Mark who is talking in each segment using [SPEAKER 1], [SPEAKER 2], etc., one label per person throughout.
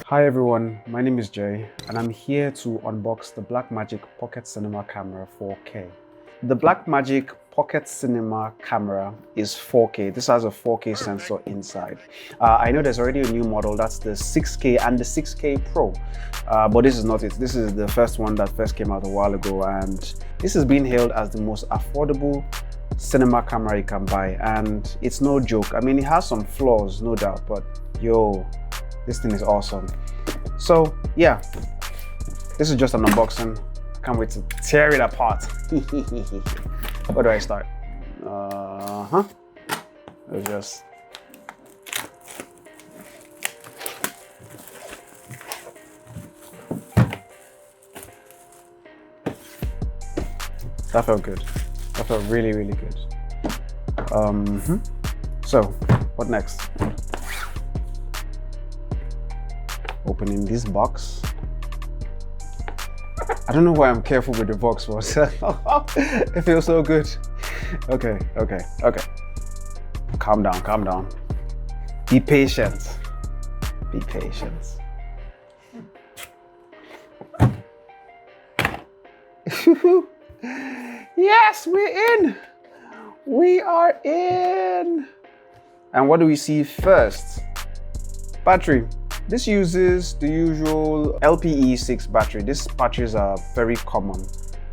[SPEAKER 1] Hi everyone, my name is Jay and I'm here to unbox the Blackmagic Pocket Cinema Camera 4K. The Blackmagic Pocket Cinema Camera is 4K. This has a 4K sensor inside. I know there's already a new model, that's the 6K and the 6K Pro, but this is not it. This is the first one that first came out a while ago, and this is being hailed as the most affordable cinema camera you can buy, and it's no joke. I mean, it has some flaws, no doubt, but yo, this thing is awesome. So yeah, this is just an unboxing. I can't wait to tear it apart. Where do I start? Let's just... That felt good. That felt really, really good. So, what next? Opening this box. I don't know why I'm careful with the box, but it feels so good. Okay. Calm down. Be patient. Be patient. Yes, we're in. We are in. And what do we see first? Battery. This uses the usual LPE6 battery. These batteries are very common.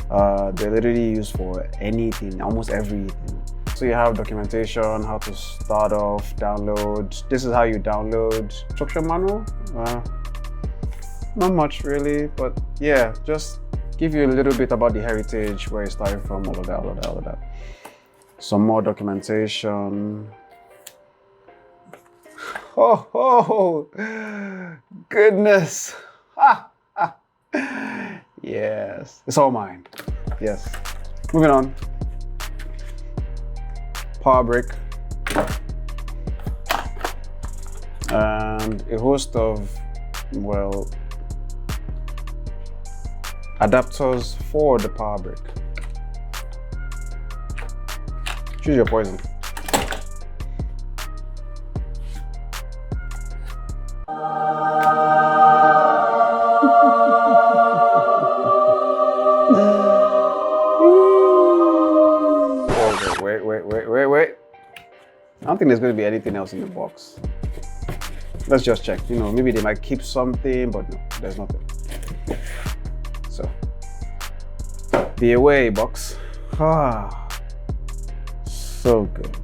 [SPEAKER 1] They're literally used for anything, almost everything. So you have documentation, how to start off, download. This is how you download. Instruction manual? Not much really, but yeah, just give you a little bit about the heritage, where you're starting from, all of that. Some more documentation. Oh, goodness. Yes, it's all mine. Yes. Moving on. Power brick. And a host of, well, adapters for the power brick. Choose your poison. Wait. I don't think there's going to be anything else in the box. Let's just check. You know, maybe they might keep something, but no, there's nothing. So, be away, box. So good.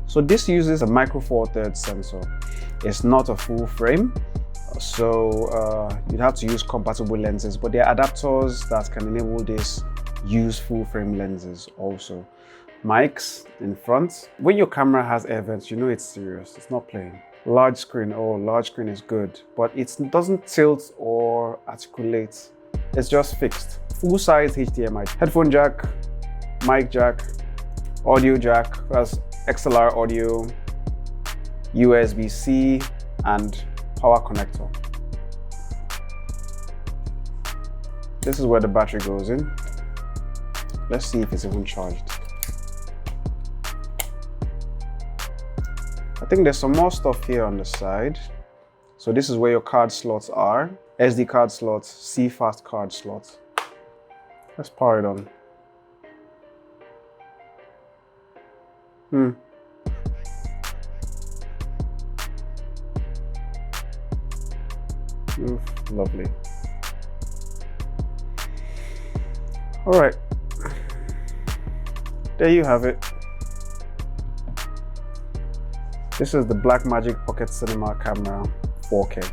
[SPEAKER 1] So this uses a micro four thirds sensor. It's not a full frame, so you'd have to use compatible lenses, but there are adapters that can enable this. Use full frame lenses also. Mics in front. When your camera has air vents, you know it's serious. It's not playing. Large screen. Oh, large screen is good, but it doesn't tilt or articulate. It's just fixed. Full size HDMI. Headphone jack, mic jack, audio jack. That's XLR audio, USB-C, and power connector. This is where the battery goes in. Let's see if it's even charged. I think there's some more stuff here on the side. So this is where your card slots are. SD card slots, CFast card slots. Let's power it on. Oof, lovely. All right. There you have it. This is the Blackmagic Pocket Cinema Camera 4K.